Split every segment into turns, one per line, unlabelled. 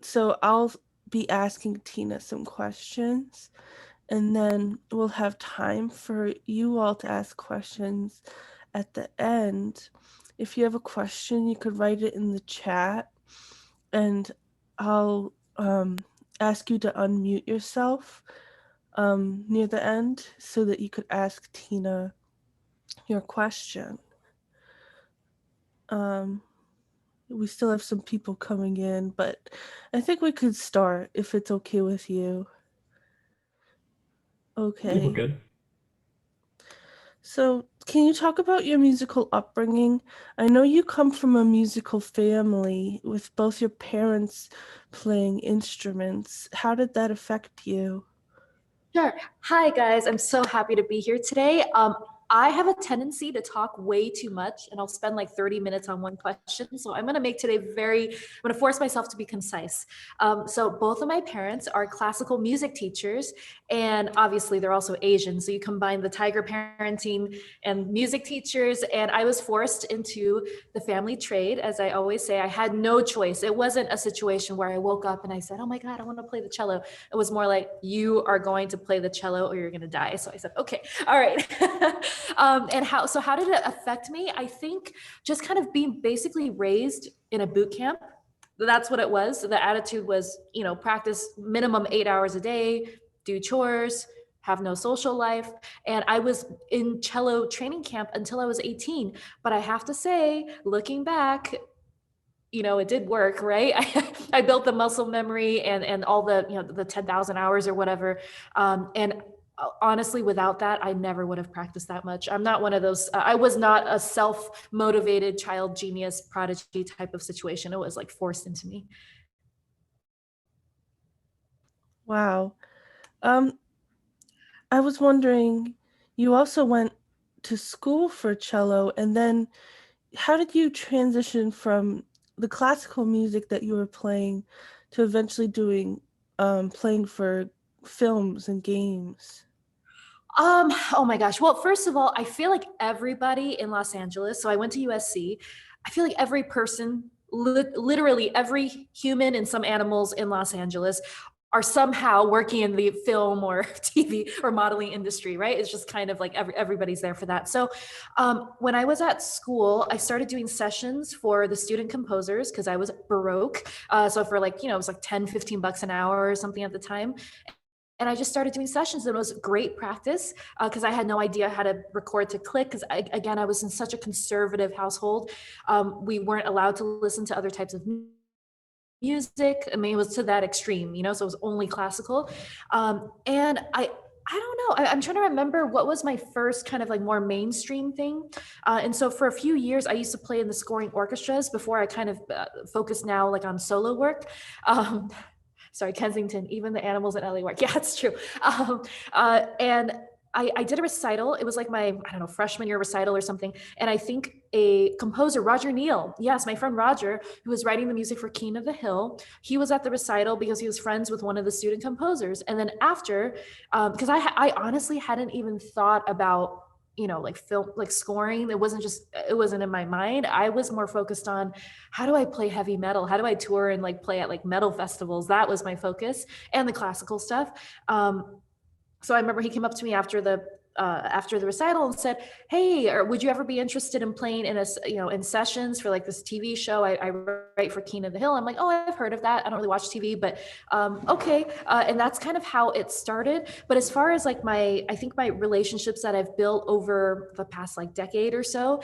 So I'll be asking Tina some questions, and then we'll have time for you all to ask questions at the end. If you have a question, you could write it in the chat, and I'll ask you to unmute yourself near the end so that you could ask Tina your question. We still have some people coming in, but I think we could start if it's okay with you. Okay.
Yeah, we're good.
So, can you talk about your musical upbringing? I know you come from a musical family with both your parents playing instruments. How did that affect you?
Sure. Hi, guys. I'm so happy to be here today. I have a tendency to talk way too much, and I'll spend like 30 minutes on one question. So I'm going to make today I'm going to force myself to be concise. So both of my parents are classical music teachers, and obviously they're also Asian. So you combine the tiger parenting and music teachers, and I was forced into the family trade. As I always say, I had no choice. It wasn't a situation where I woke up and I said, oh my God, I want to play the cello. It was more like, you are going to play the cello or you're going to die. So I said, okay, all right. And how did it affect me? I think just kind of being basically raised in a boot camp. That's what it was. The attitude was, practice minimum 8 hours a day, do chores, have no social life. And I was in cello training camp until I was 18. But I have to say, looking back, it did work, right? I built the muscle memory and all the 10,000 hours or whatever. And honestly, without that, I never would have practiced that much. I'm not one of those, I was not a self-motivated child genius prodigy type of situation. It was like forced into me.
Wow. I was wondering, you also went to school for cello, and then how did you transition from the classical music that you were playing to eventually playing for films and games?
Oh my gosh. Well, first of all, I feel like everybody in Los Angeles, so I went to USC. I feel like every person, literally every human and some animals in Los Angeles are somehow working in the film or TV or modeling industry, right? It's just kind of like everybody's there for that. So when I was at school, I started doing sessions for the student composers because I was Baroque. So for like, it was like 10, 15 bucks an hour or something at the time. And I just started doing sessions, and it was great practice because I had no idea how to record to click. Because again, I was in such a conservative household. We weren't allowed to listen to other types of music. I mean, it was to that extreme, so it was only classical. And I don't know. I'm trying to remember what was my first kind of like more mainstream thing. And so for a few years, I used to play in the scoring orchestras before I kind of focus now like on solo work. Sorry, Kensington, even the animals in LA work. Yeah, it's true. And I did a recital. It was like my, I don't know, freshman year recital or something. And I think a composer, Roger Neal, yes, my friend Roger, who was writing the music for King of the Hill, he was at the recital because he was friends with one of the student composers. And then after, because I honestly hadn't even thought about like film, like scoring. It wasn't in my mind. I was more focused on how do I play heavy metal? How do I tour and like play at like metal festivals? That was my focus, and the classical stuff. So I remember he came up to me after the recital and said, "Hey, or would you ever be interested in playing in in sessions for like this TV show? I write for King of the Hill." I'm like, "Oh, I've heard of that. I don't really watch TV, but okay." And that's kind of how it started. But as far as like I think my relationships that I've built over the past like decade or so,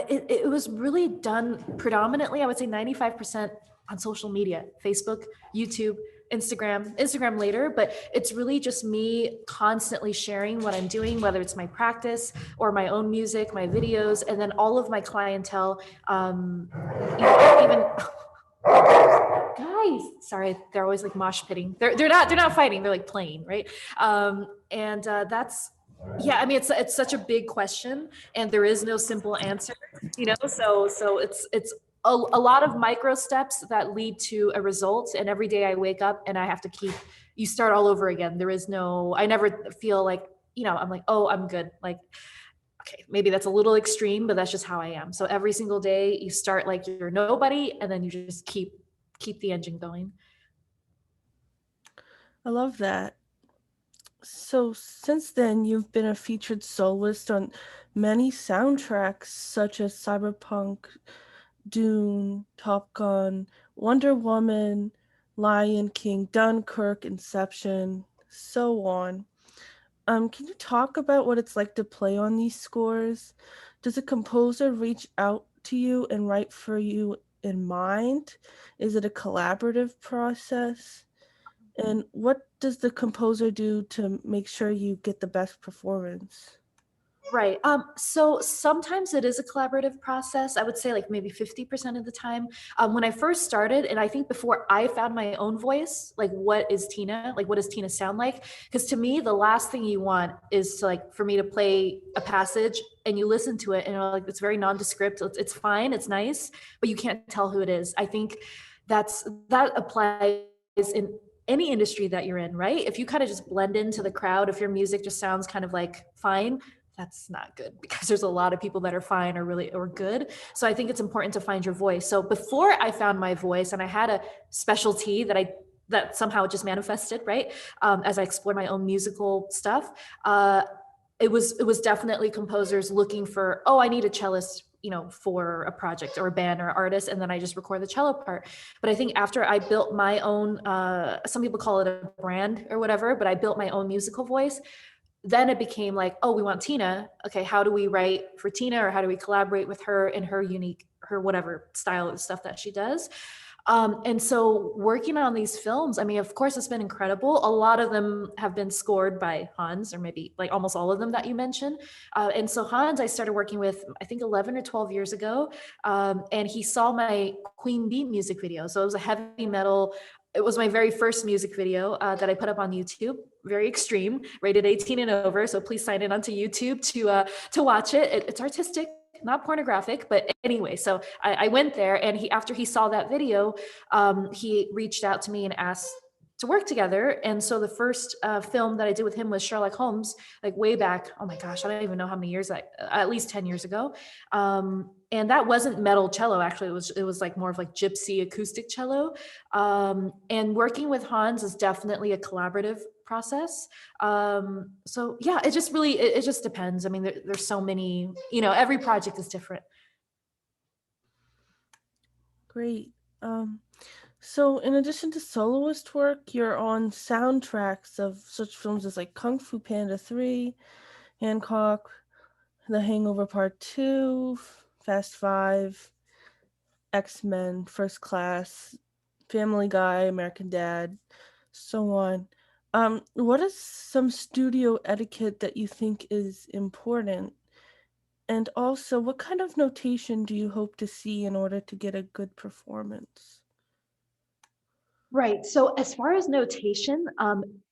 it was really done predominantly, I would say 95% on social media, Facebook, YouTube, Instagram later, but it's really just me constantly sharing what I'm doing, whether it's my practice or my own music, my videos, and then all of my clientele, even guys, sorry, they're always like mosh pitting. They're not fighting, they're like playing, right? And that's, yeah, I mean, it's such a big question, and there is no simple answer, so it's a lot of micro steps that lead to a result. And every day I wake up and I have to you start all over again. I never feel like, I'm like, oh, I'm good. Like, okay, maybe that's a little extreme, but that's just how I am. So every single day you start like you're nobody, and then you just keep the engine going.
I love that. So since then, you've been a featured soloist on many soundtracks such as Cyberpunk, Dune, Top Gun, Wonder Woman, Lion King, Dunkirk, Inception, so on. Can you talk about what it's like to play on these scores? Does a composer reach out to you and write for you in mind? Is it a collaborative process? And what does the composer do to make sure you get the best performance?
Right. So sometimes it is a collaborative process. I would say like maybe 50% of the time. When I first started, and I think before I found my own voice, like what is Tina? Like what does Tina sound like? Because to me, the last thing you want is to, like for me to play a passage and you listen to it and you're like it's very nondescript. It's fine, it's nice, but you can't tell who it is. I think that applies in any industry that you're in, right? If you kind of just blend into the crowd, if your music just sounds kind of like fine, that's not good because there's a lot of people that are fine or good. So I think it's important to find your voice. So before I found my voice and I had a specialty that somehow just manifested, right? As I explored my own musical stuff, it was definitely composers looking for, oh, I need a cellist, for a project or a band or artist, and then I just record the cello part. But I think after I built my own, some people call it a brand or whatever, but I built my own musical voice, then it became like, oh, we want Tina. Okay, how do we write for Tina, or how do we collaborate with her in her whatever style of stuff that she does? And so working on these films, I mean, of course, it's been incredible. A lot of them have been scored by Hans, or maybe like almost all of them that you mentioned. And so Hans, I started working with, I think 11 or 12 years ago. And he saw my Queen Bee music video. So it was a heavy metal. It was my very first music video that I put up on YouTube. Very extreme, rated 18 and over. So please sign in onto YouTube to watch it. It's artistic, not pornographic, but anyway. So I went there, and after he saw that video, he reached out to me and asked to work together. And so the first film that I did with him was Sherlock Holmes, like way back. Oh my gosh, I don't even know how many years, at least 10 years ago. And that wasn't metal cello. Actually, it was like more of like gypsy acoustic cello. And working with Hans is definitely a collaborative process. So yeah, it just really, it just depends. I mean, there's so many, every project is different.
Great. Um, so in addition to soloist work, you're on soundtracks of such films as like Kung Fu Panda 3, Hancock, The Hangover Part 2, Fast 5, X-Men, First Class, Family Guy, American Dad, so on. What is some studio etiquette that you think is important? And also, what kind of notation do you hope to see in order to get a good performance?
Right. So as far as notation,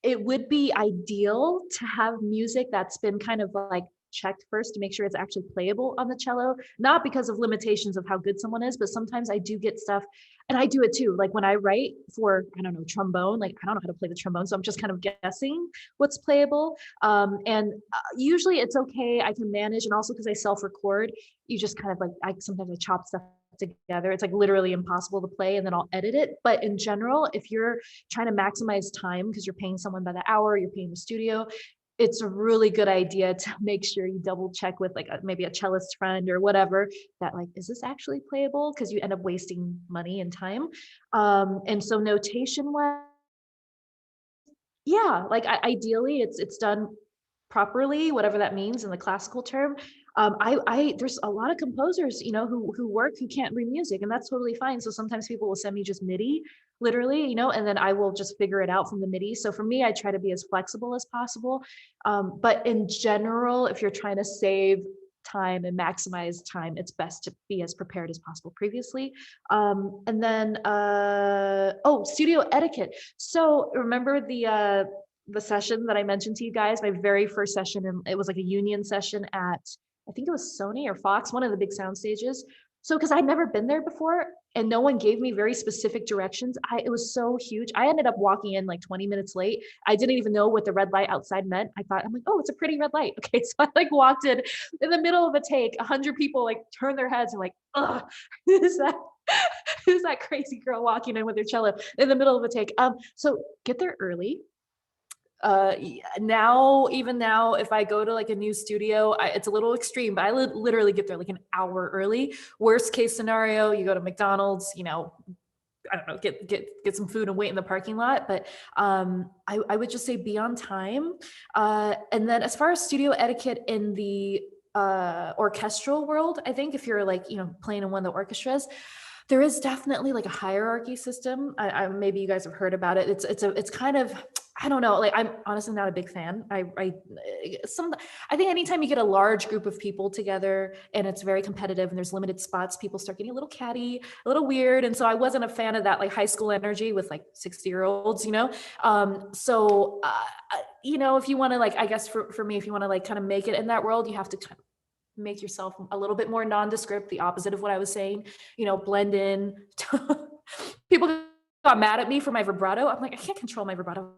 it would be ideal to have music that's been kind of like checked first to make sure it's actually playable on the cello, not because of limitations of how good someone is, but sometimes I do get stuff, and I do it too. Like when I write for, I don't know, trombone, like I don't know how to play the trombone. So I'm just kind of guessing what's playable. And usually it's okay. I can manage. And also because I self-record, you just kind of like, sometimes I chop stuff together. It's like literally impossible to play, and then I'll edit it. But in general, if you're trying to maximize time because you're paying someone by the hour, you're paying the studio, it's a really good idea to make sure you double check with like maybe a cellist friend or whatever, that like, is this actually playable? Because you end up wasting money and time. And so notation wise, yeah, like ideally it's done properly, whatever that means in the classical term. I there's a lot of composers, who work who can't read music, and that's totally fine. So sometimes people will send me just MIDI, literally, and then I will just figure it out from the MIDI. So for me, I try to be as flexible as possible. But in general, if you're trying to save time and maximize time, it's best to be as prepared as possible previously. And then studio etiquette. So remember the session that I mentioned to you guys, my very first session, and it was like a union session at, I think it was Sony or Fox, one of the big sound stages. So, because I'd never been there before and no one gave me very specific directions, it was so huge. I ended up walking in like 20 minutes late. I didn't even know what the red light outside meant. I'm like, oh, it's a pretty red light. Okay. So I like walked in the middle of a take, 100 people like turn their heads and like, ugh, who's that? Who's that crazy girl walking in with her cello in the middle of a take? So get there early. Now, even now, if I go to like a new studio, it's a little extreme, but I literally get there like an hour early. Worst case scenario, you go to McDonald's, you know, I don't know, get some food and wait in the parking lot. But I would just say be on time. And then as far as studio etiquette in the orchestral world, I think if you're like, you know, playing in one of the orchestras, there is definitely like a hierarchy system. Maybe you guys have heard about it. It's kind of, I don't know. Like, I'm honestly not a big fan. I think anytime you get a large group of people together and it's very competitive and there's limited spots, people start getting a little catty, a little weird. And so I wasn't a fan of that like high school energy with like 60-year-olds, you know? You know, if you want to like, I guess for me, if you want to like kind of make it in that world, you have to kind of make yourself a little bit more nondescript, the opposite of what I was saying, you know, blend in. People got mad at me for my vibrato. I'm like, I can't control my vibrato.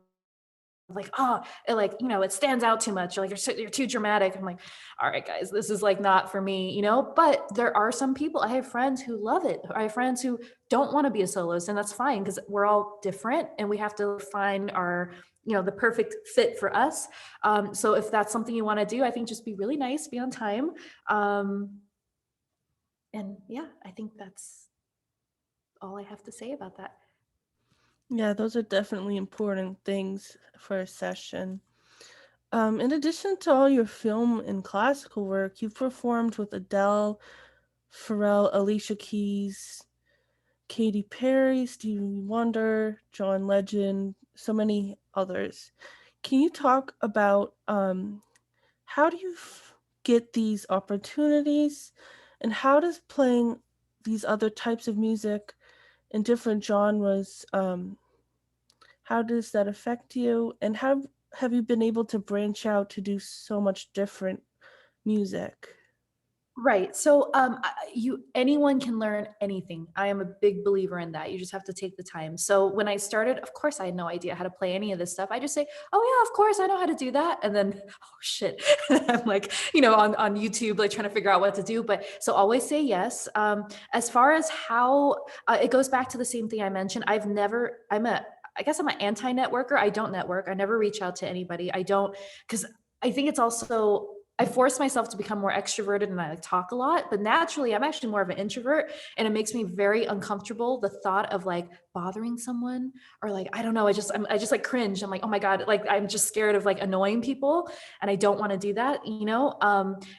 Like, oh, like, you know, it stands out too much. You're like, you're too dramatic. I'm like, all right, guys, this is like not for me, you know, but there are some people, I have friends who love it. I have friends who don't want to be a soloist, and that's fine because we're all different and we have to find our, you know, the perfect fit for us. So if that's something you want to do, I think just be really nice, be on time. And yeah, I think that's all I have to say about that.
Yeah, those are definitely important things for a session. In addition to all your film and classical work, you've performed with Adele, Pharrell, Alicia Keys, Katy Perry, Stevie Wonder, John Legend, so many others. Can you talk about how do you get these opportunities, and how does playing these other types of music in different genres, how does that affect you, and how have you been able to branch out to do so much different music?
Right. So anyone can learn anything. I am a big believer in that. You just have to take the time. So when I started, of course I had no idea how to play any of this stuff. I just say, "Oh yeah, of course I know how to do that." And then, oh shit. I'm like, you know, on YouTube like trying to figure out what to do, but so always say yes. As far as how it goes back to the same thing I mentioned. I guess I'm an anti-networker. I don't network. I never reach out to anybody. I don't, because I think it's also, I force myself to become more extroverted and I like talk a lot, but naturally I'm actually more of an introvert, and it makes me very uncomfortable. The thought of like bothering someone, or like, I don't know, I just like cringe. I'm like, oh my God, like I'm just scared of like annoying people, and I don't want to do that, you know?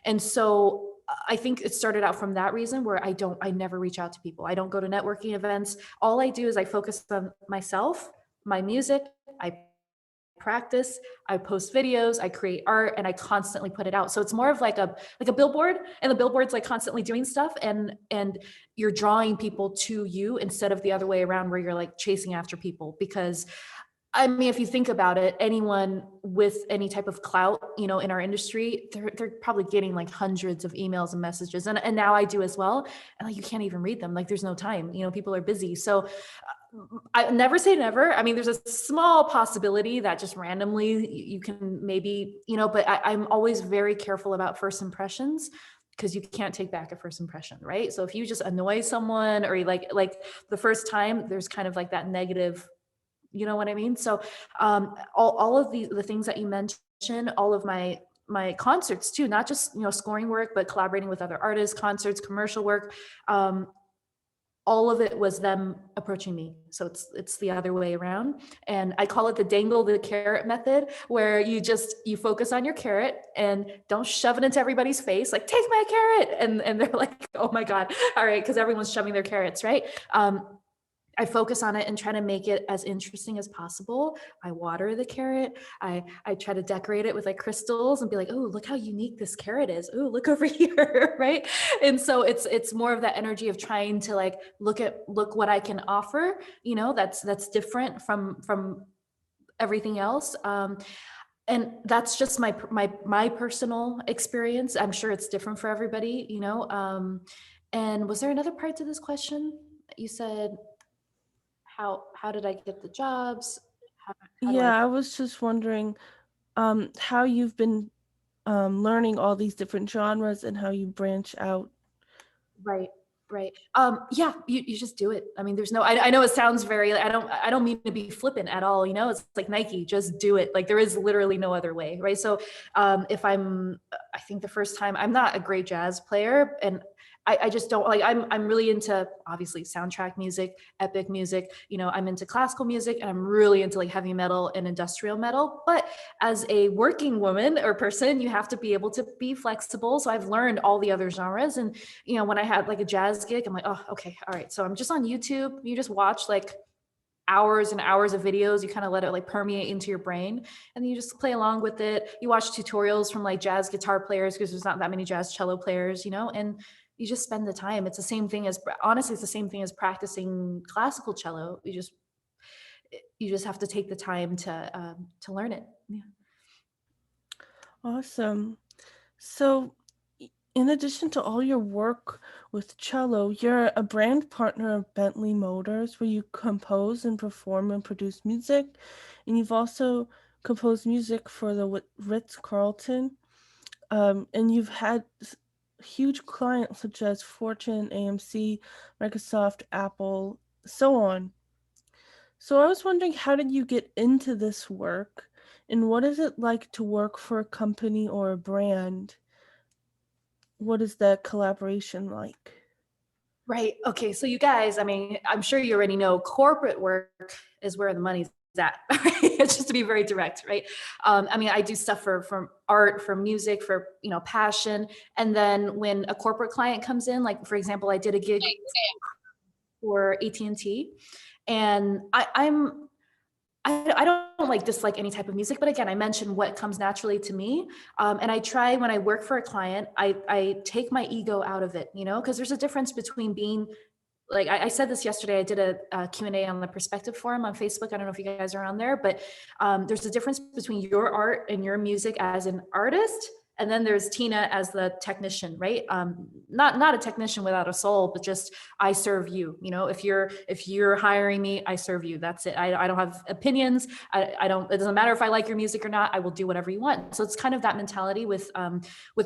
And so I think it started out from that reason where I never reach out to people. I don't go to networking events. All I do is I focus on myself, my music. I practice, I post videos, I create art, and I constantly put it out. So it's more of like a billboard, and the billboard's like constantly doing stuff, and you're drawing people to you instead of the other way around where you're like chasing after people. Because I mean, if you think about it, anyone with any type of clout, you know, in our industry, they're probably getting like hundreds of emails and messages. And now I do as well. And like you can't even read them. Like there's no time. You know, people are busy. So I never say never. I mean, there's a small possibility that just randomly you can maybe, you know, but I'm always very careful about first impressions, because you can't take back a first impression, right? So if you just annoy someone, or you like the first time, there's kind of like that negative, you know what I mean? So all of the things that you mentioned, all of my concerts too, not just, you know, scoring work, but collaborating with other artists, concerts, commercial work. All of it was them approaching me. So it's the other way around. And I call it the dangle the carrot method, where you focus on your carrot and don't shove it into everybody's face, like, take my carrot. And they're like, oh my God. All right. Cause everyone's shoving their carrots, right? I focus on it and try to make it as interesting as possible. I water the carrot. I try to decorate it with like crystals and be like, oh, look how unique this carrot is. Oh, look over here, right? And so it's more of that energy of trying to like look what I can offer. You know, that's different from everything else. And that's just my personal experience. I'm sure it's different for everybody, you know. And was there another part to this question? You said, how did I get the jobs? How do I?
Yeah, I was just wondering how you've been learning all these different genres and how you branch out.
Right, right. Yeah, you just do it. I mean, there's no, I know it sounds very, I don't mean to be flippant at all, you know, it's like Nike, just do it. Like there is literally no other way, right? So if I think the first time, I'm not a great jazz player, and I just don't like, I'm really into obviously soundtrack music, epic music, you know, I'm into classical music, and I'm really into like heavy metal and industrial metal. But as a working woman or person, you have to be able to be flexible. So I've learned all the other genres. And you know, when I had like a jazz gig, I'm like, oh, okay, all right. So I'm just on YouTube. You just watch like hours and hours of videos. You kind of let it like permeate into your brain, and then you just play along with it. You watch tutorials from like jazz guitar players, because there's not that many jazz cello players, you know, and you just spend the time. It's the same thing as, honestly, it's the same thing as practicing classical cello. You just have to take the time to learn it. Yeah.
Awesome. So, in addition to all your work with cello, you're a brand partner of Bentley Motors, where you compose and perform and produce music. And you've also composed music for the Ritz-Carlton. And you've had huge clients such as Fortune, AMC, Microsoft, Apple, so on. So I was wondering, how did you get into this work? And what is it like to work for a company or a brand? What is that collaboration like?
Right. Okay. So you guys, I mean, I'm sure you already know corporate work is where the money's at. It's just to be very direct, right? I mean, I do stuff for art, for music, for, you know, passion. And then when a corporate client comes in, like for example, I did a gig for AT&T, and I don't like dislike any type of music, but again, I mentioned what comes naturally to me. And I try, when I work for a client, I take my ego out of it, you know, because there's a difference between being like, I said this yesterday. I did a Q&A on the Perspective Forum on Facebook. I don't know if you guys are on there, but there's a difference between your art and your music as an artist, and then there's Tina as the technician, right? Not a technician without a soul, but just, I serve you. You know, if you're hiring me, I serve you. That's it. I don't have opinions. I don't. It doesn't matter if I like your music or not. I will do whatever you want. So it's kind of that mentality with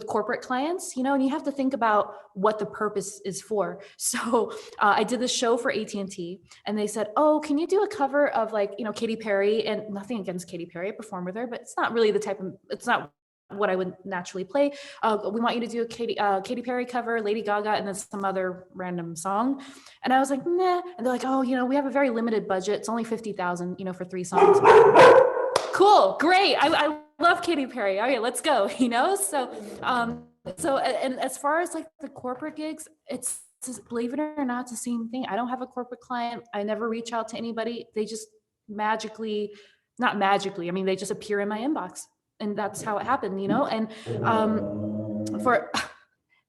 corporate clients, you know. And you have to think about what the purpose is for. So I did this show for AT&T, and they said, oh, can you do a cover of like, you know, Katy Perry? And nothing against Katy Perry, I performed with her, but it's not really the type of, it's not what I would naturally play. We want you to do a Katy Perry cover, Lady Gaga, and then some other random song. And I was like, nah. And they're like, oh, you know, we have a very limited budget. It's only 50,000, you know, for 3 songs. Cool, great. I love Katy Perry. Okay, let's go. You know, so and as far as like the corporate gigs, it's, believe it or not, it's the same thing. I don't have a corporate client. I never reach out to anybody. They just magically, not magically, I mean, they just appear in my inbox. And that's how it happened, you know. And for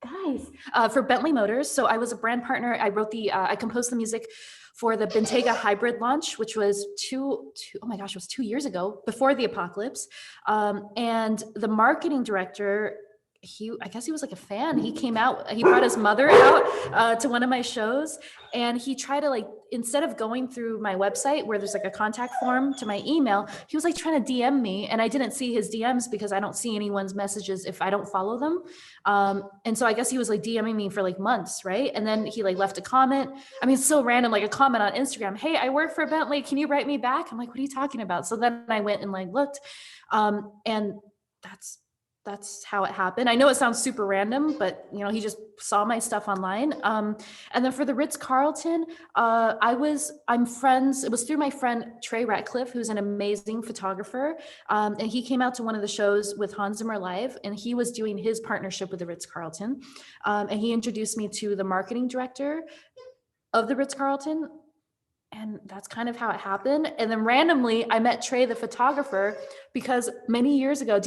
guys, for Bentley Motors, so I was a brand partner. I wrote I composed the music for the Bentayga hybrid launch, which was oh my gosh, it was 2 years ago, before the apocalypse. And the marketing director, I guess he was like a fan. He came out, he brought his mother out to one of my shows, and he tried to, like, instead of going through my website where there's like a contact form to my email, he was like trying to DM me, and I didn't see his DMs because I don't see anyone's messages if I don't follow them. And so I guess he was like DMing me for like months, right? And then he like left a comment. I mean, it's so random, like a comment on Instagram. Hey, I work for Bentley. Can you write me back? I'm like, what are you talking about? So then I went and like looked, and that's how it happened. I know it sounds super random, but you know, he just saw my stuff online. And then for the Ritz-Carlton, I'm friends. It was through my friend Trey Ratcliffe, who's an amazing photographer. And he came out to one of the shows with Hans Zimmer Live, and he was doing his partnership with the Ritz-Carlton. And he introduced me to the marketing director of the Ritz-Carlton. And that's kind of how it happened. And then randomly, I met Trey, the photographer, because many years ago,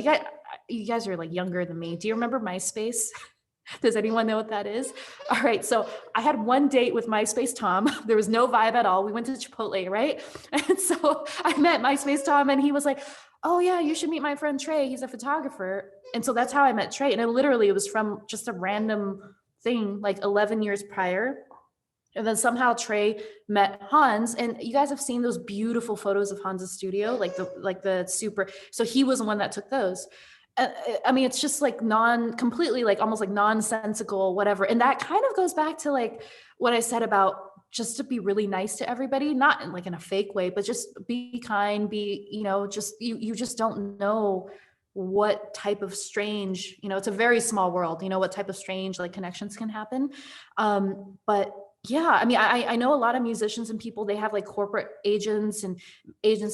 you guys are like younger than me. Do you remember MySpace? Does anyone know what that is? All right. So I had one date with MySpace Tom. There was no vibe at all. We went to Chipotle, right? And so I met MySpace Tom, and he was like, oh yeah, you should meet my friend Trey. He's a photographer. And so that's how I met Trey. And it was from just a random thing like 11 years prior. And then somehow Trey met Hans, and you guys have seen those beautiful photos of Hans's studio, like the super. So he was the one that took those. I mean, it's just like completely like almost like nonsensical, whatever. And that kind of goes back to like what I said about just to be really nice to everybody, not in like in a fake way, but just be kind, just you just don't know what type of strange, it's a very small world, what type of strange like connections can happen. But yeah, I mean, I know a lot of musicians and people, they have like corporate agents and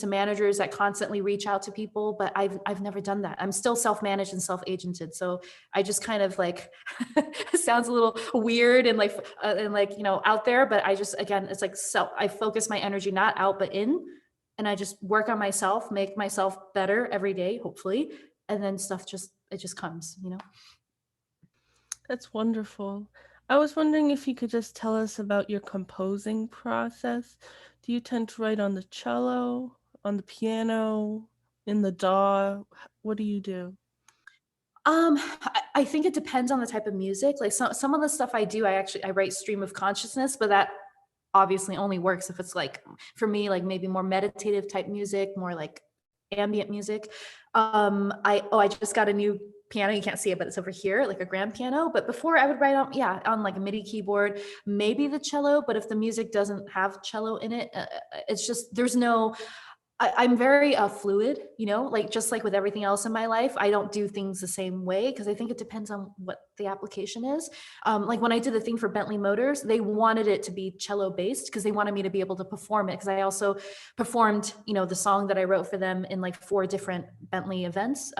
managers that constantly reach out to people, but I've never done that. I'm still self-managed and self-agented. So I just kind of like, sounds a little weird and like, out there, but I just, again, it's like I focus my energy not out, but in, and I just work on myself, make myself better every day, hopefully. And then it just comes.
That's wonderful. I was wondering if you could just tell us about your composing process. Do you tend to write on the cello, on the piano, in the DAW? What do you do?
I think it depends on the type of music. Like some of the stuff I do, I write stream of consciousness, but that obviously only works if it's like, for me, like maybe more meditative type music, more like ambient music. I just got a new piano. You can't see it, but it's over here, like a grand piano. But before I would write on like a MIDI keyboard, maybe the cello. But if the music doesn't have cello in it, it's just, I'm very fluid, like just like with everything else in my life, I don't do things the same way because I think it depends on what the application is. Like when I did the thing for Bentley Motors, they wanted it to be cello based because they wanted me to be able to perform it because I also performed, the song that I wrote for them in like 4 different Bentley events.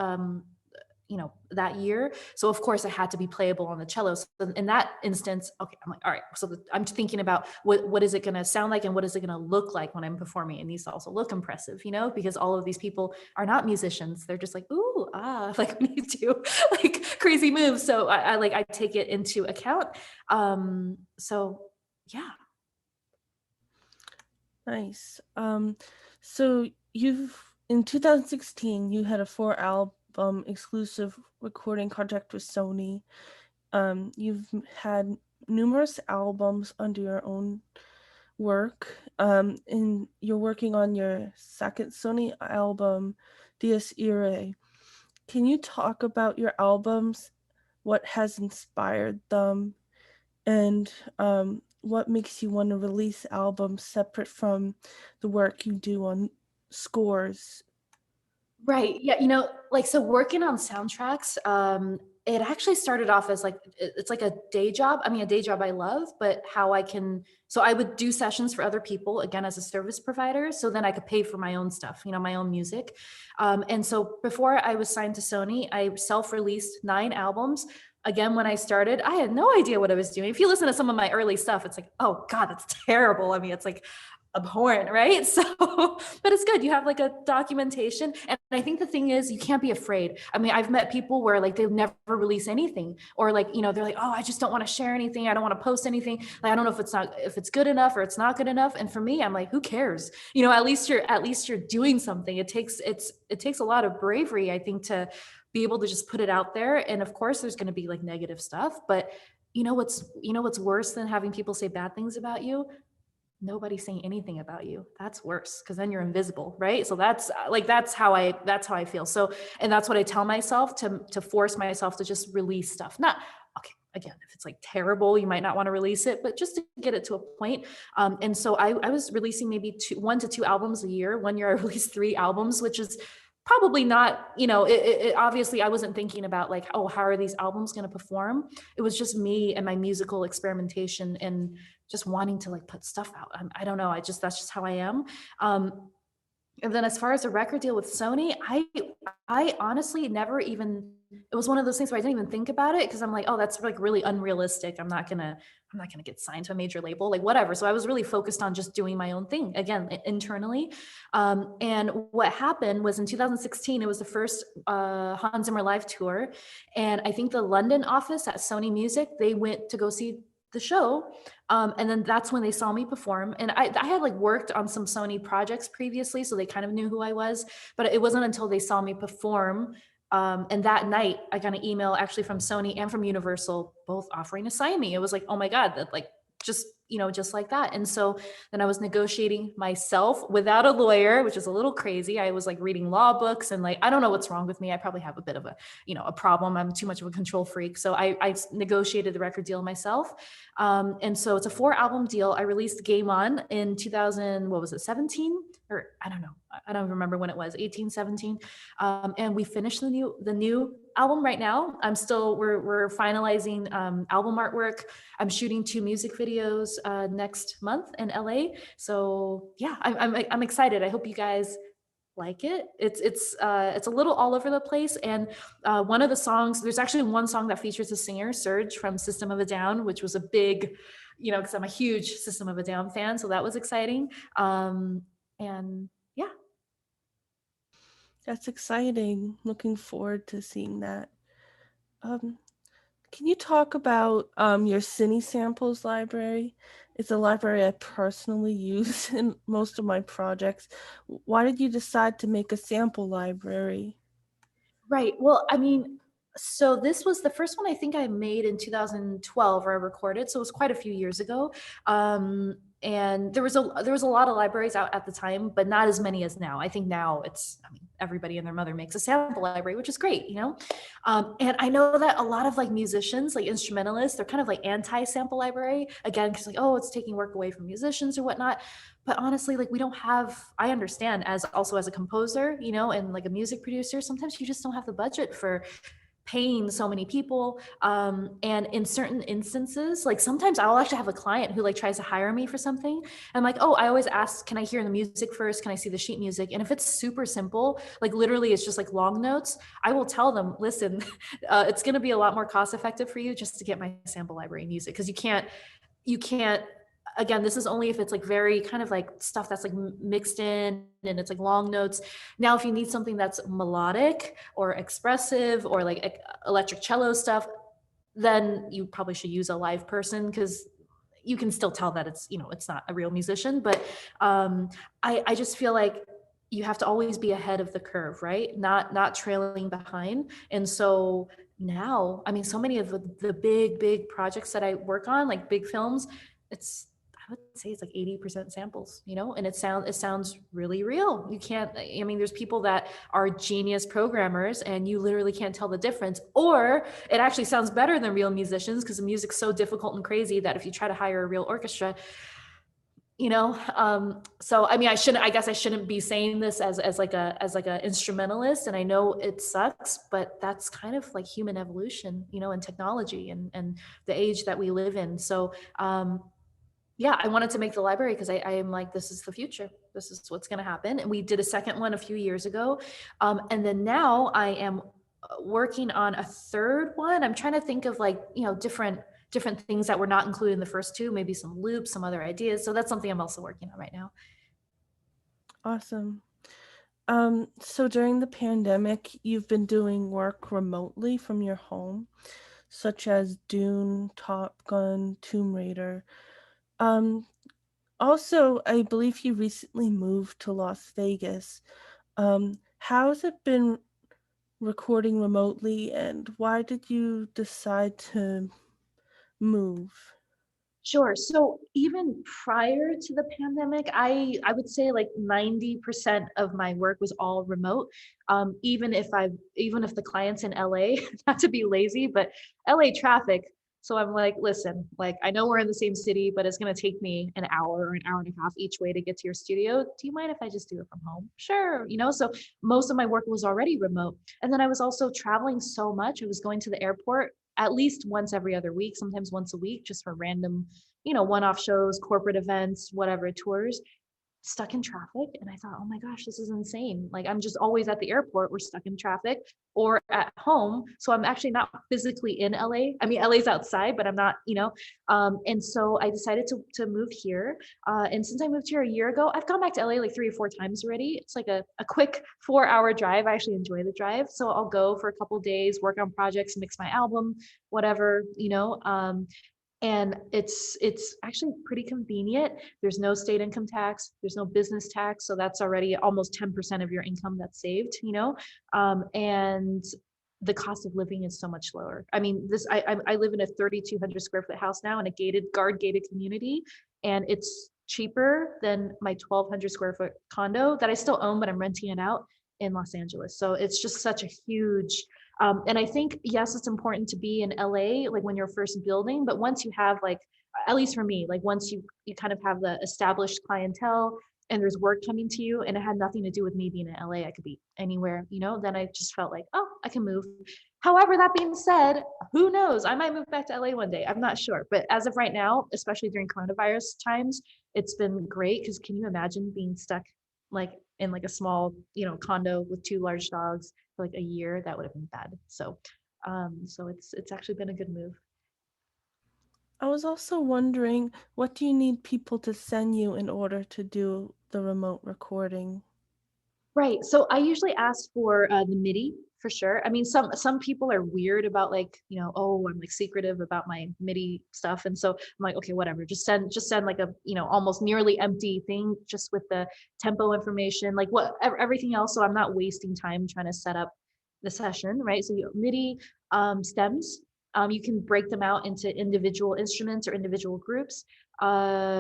That year. So of course it had to be playable on the cello. So in that instance, okay, I'm like, all right, so I'm thinking about what is it going to sound like and what is it going to look like when I'm performing? It needs to also look impressive, because all of these people are not musicians. They're just like, ooh, like we need to like crazy moves. So I take it into account. So yeah.
Nice. So in 2016, you had a 4-album exclusive recording contract with Sony. You've had numerous albums under your own work, and you're working on your second Sony album, Dies Irae. Can you talk about your albums, what has inspired them, and what makes you want to release albums separate from the work you do on scores?
Right. Yeah. So working on soundtracks, it actually started off as like, it's like a day job. I mean, a day job I love, but so I would do sessions for other people, again, as a service provider. So then I could pay for my own stuff, my own music. And so before I was signed to Sony, I self-released 9 albums. Again, when I started, I had no idea what I was doing. If you listen to some of my early stuff, it's like, oh God, that's terrible. I mean, it's like abhorrent, right? So, but it's good. You have like a documentation. And I think the thing is, you can't be afraid. I mean, I've met people where like they'll never release anything, or like, they're like, oh, I just don't want to share anything. I don't want to post anything. Like, I don't know if it's good enough or it's not good enough. And for me, I'm like, who cares? At least you're doing something. It takes a lot of bravery, I think, to be able to just put it out there. And of course there's going to be like negative stuff, but what's worse than having people say bad things about you? Nobody's saying anything about you. That's worse because then you're invisible, right? So that's how I feel. So, and that's what I tell myself to force myself to just release stuff. Not okay. Again, if it's like terrible, you might not want to release it, but just to get it to a point. And so I was releasing maybe 1 to 2 albums a year. One year I released 3 albums, which is probably not, obviously I wasn't thinking about like, oh, how are these albums going to perform? It was just me and my musical experimentation and just wanting to like put stuff out. I don't know. That's just how I am. And then as far as a record deal with Sony, I honestly never even, it was one of those things where I didn't even think about it because I'm like, oh, that's like really unrealistic. I'm not gonna get signed to a major label, like whatever. So I was really focused on just doing my own thing, again, internally. And what happened was in 2016, it was the first Hans Zimmer live tour. And I think the London office at Sony Music, they went to go see the show. And then that's when they saw me perform. And I had like worked on some Sony projects previously, so they kind of knew who I was, but it wasn't until they saw me perform And that night, I got an email actually from Sony and from Universal, both offering to sign me. It was like, oh my God, that like just, just like that. And so then I was negotiating myself without a lawyer, which is a little crazy. I was like reading law books and like, I don't know what's wrong with me. I probably have a bit of a problem. I'm too much of a control freak. So I negotiated the record deal myself. And so it's a 4-album deal. I released Game On in 2000, what was it, 17? Or I don't know. I don't remember when it was, 18, 17. And we finished the new album right now. We're finalizing album artwork. I'm shooting 2 music videos next month in LA. So yeah, I'm excited. I hope you guys like it. It's a little all over the place. And one of the songs, there's actually one song that features a singer, Serge from System of a Down, which was a big, because I'm a huge System of a Down fan. So that was exciting. And yeah.
That's exciting. Looking forward to seeing that. Can you talk about your Cine Samples library? It's a library I personally use in most of my projects. Why did you decide to make a sample library?
Right. Well, I mean, so this was the first one I think I made in 2012 or I recorded. So it was quite a few years ago. And there was a lot of libraries out at the time, but not as many as now. I think now everybody and their mother makes a sample library, which is great, And I know that a lot of like musicians, like instrumentalists, they're kind of like anti-sample library again, because like, oh, it's taking work away from musicians or whatnot. But honestly, like I understand as a composer, and like a music producer, sometimes you just don't have the budget for paying so many people. And in certain instances, like sometimes I'll actually have a client who like tries to hire me for something. And I'm like, oh, I always ask, can I hear the music first? Can I see the sheet music? And if it's super simple, like literally it's just like long notes, I will tell them, listen, it's going to be a lot more cost effective for you just to get my sample library music. Cause you can't, again, this is only if it's like very kind of like stuff that's like mixed in and it's like long notes. Now, if you need something that's melodic or expressive or like electric cello stuff, then you probably should use a live person because you can still tell that it's not a real musician. But I just feel like you have to always be ahead of the curve, right? Not trailing behind. And so now, I mean, so many of the big projects that I work on, like big films, I would say it's like 80% samples, and it sounds really real. You can't, I mean, there's people that are genius programmers and you literally can't tell the difference, or it actually sounds better than real musicians because the music's so difficult and crazy that if you try to hire a real orchestra, so I mean, I guess I shouldn't be saying this as like a instrumentalist, and I know it sucks, but that's kind of like human evolution, and technology and the age that we live in. So yeah, I wanted to make the library because I am like, this is the future. This is what's going to happen. And we did a second one a few years ago. And then now I am working on a third one. I'm trying to think of like, different things that were not included in the first two, maybe some loops, some other ideas. So that's something I'm also working on right now.
Awesome. So during the pandemic, you've been doing work remotely from your home, such as Dune, Top Gun, Tomb Raider. Also, I believe you recently moved to Las Vegas. How has it been recording remotely, and why did you decide to move?
Sure. So even prior to the pandemic, I would say like 90% of my work was all remote. Even if the client's in LA, not to be lazy, but LA traffic. So I'm like, listen, like I know we're in the same city, but it's gonna take me an hour or an hour and a half each way to get to your studio. Do you mind if I just do it from home? Sure. So most of my work was already remote. And then I was also traveling so much. I was going to the airport at least once every other week, sometimes once a week, just for random, one-off shows, corporate events, whatever, tours, stuck in traffic. And I thought, oh my gosh, this is insane. Like I'm just always at the airport, we're stuck in traffic or at home. So I'm actually not physically in LA. I mean, LA's outside, but I'm not, and so I decided to move here. And since I moved here a year ago, I've gone back to LA like 3 or 4 times already. It's like a quick 4-hour drive. I actually enjoy the drive. So I'll go for a couple of days, work on projects, mix my album, whatever, And it's actually pretty convenient. There's no state income tax, there's no business tax, so that's already almost 10% of your income that's saved, and the cost of living is so much lower. I mean, I live in a 3,200 square foot house now in a guard gated community, and it's cheaper than my 1,200 square foot condo that I still own, but I'm renting it out in Los Angeles. So it's just such a huge, and I think, yes, it's important to be in LA, like when you're first building, but once you have like, at least for me, like once you kind of have the established clientele and there's work coming to you, and it had nothing to do with me being in LA, I could be anywhere, then I just felt like, oh, I can move. However, that being said, who knows? I might move back to LA one day. I'm not sure. But as of right now, especially during coronavirus times, it's been great, because can you imagine being stuck like in like a small, condo with 2 large dogs for like a year? That would have been bad. So it's actually been a good move.
I was also wondering, what do you need people to send you in order to do the remote recording?
Right. So I usually ask for the MIDI for sure. I mean, some people are weird about like, oh, I'm like secretive about my MIDI stuff, and so I'm like, okay, whatever. Just send like a almost nearly empty thing, just with the tempo information, like everything else. So I'm not wasting time trying to set up the session, right? So MIDI stems. You can break them out into individual instruments or individual groups.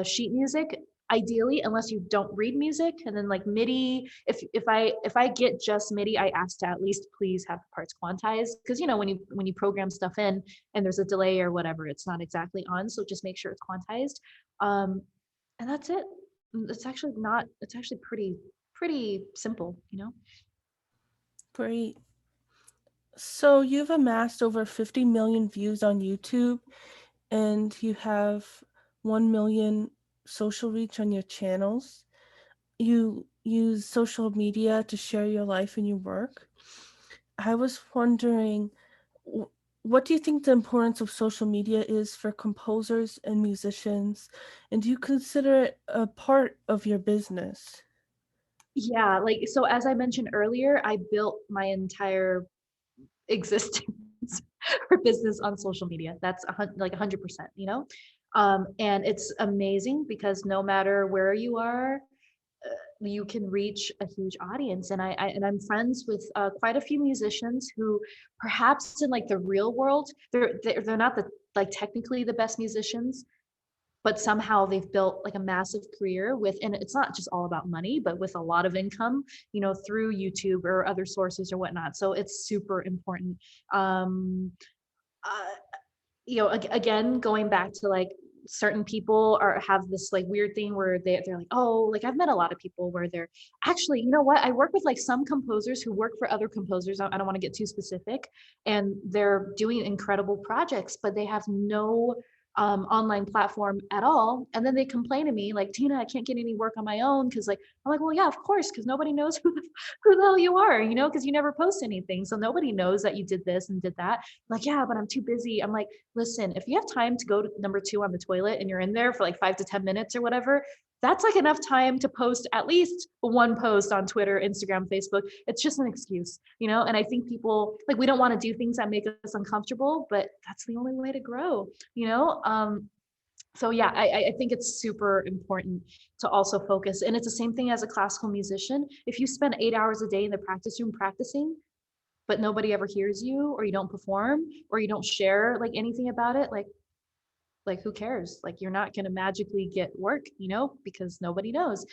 Sheet music, ideally, unless you don't read music. And then like MIDI, if I get just MIDI, I ask to at least please have the parts quantized, because when you program stuff in and there's a delay or whatever, it's not exactly on, so just make sure it's quantized. And that's it. It's actually pretty simple.
Great. So you've amassed over 50 million views on YouTube, and you have 1 million social reach on your channels. You use social media to share your life and your work. I was wondering, what do you think the importance of social media is for composers and musicians? And do you consider it a part of your business?
Yeah, like, so as I mentioned earlier, I built my entire existence for business on social media. That's like 100%, and it's amazing because no matter where you are, you can reach a huge audience. And I'm friends with quite a few musicians who perhaps in like the real world, they're not the like technically the best musicians, but somehow they've built like a massive career with, and it's not just all about money, but with a lot of income, through YouTube or other sources or whatnot. So it's super important. Uh, again, going back to like certain people have this like weird thing where they're like, oh, like I've met a lot of people where they're actually, I work with like some composers who work for other composers. I don't want to get too specific, and they're doing incredible projects, but they have no online platform at all. And then they complain to me like, Tina, I can't get any work on my own. Cause like, I'm like, well, yeah, of course. Cause nobody knows who the hell you are, cause you never post anything. So nobody knows that you did this and did that. Like, yeah, but I'm too busy. I'm like, listen, if you have time to go to number 2 on the toilet and you're in there for like 5 to 10 minutes or whatever, that's like enough time to post at least one post on Twitter, Instagram, Facebook. It's just an excuse, and I think people like, we don't want to do things that make us uncomfortable, but that's the only way to grow, so yeah, I think it's super important to also focus. And it's the same thing as a classical musician. If you spend 8 hours a day in the practice room practicing, but nobody ever hears you, or you don't perform, or you don't share like anything about it, like who cares? Like, you're not going to magically get work, because nobody knows.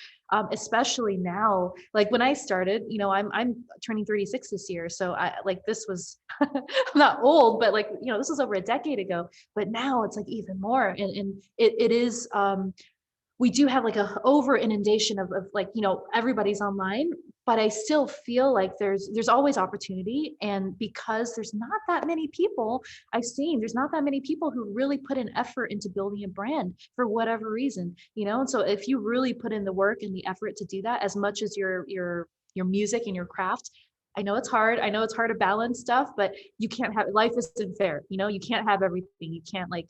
Especially now, like when I started, I'm turning 36 this year. So I like, this was, I'm not old, but like, this was over a decade ago, but now it's like even more. And it is, we do have like a over inundation of like, everybody's online, but I still feel like there's always opportunity. And because there's not that many people there's not that many people who really put an effort into building a brand for whatever reason, and so if you really put in the work and the effort to do that, as much as your music and your craft, I know it's hard. I know it's hard to balance stuff, but you can't have, life isn't fair. You can't have everything. You can't like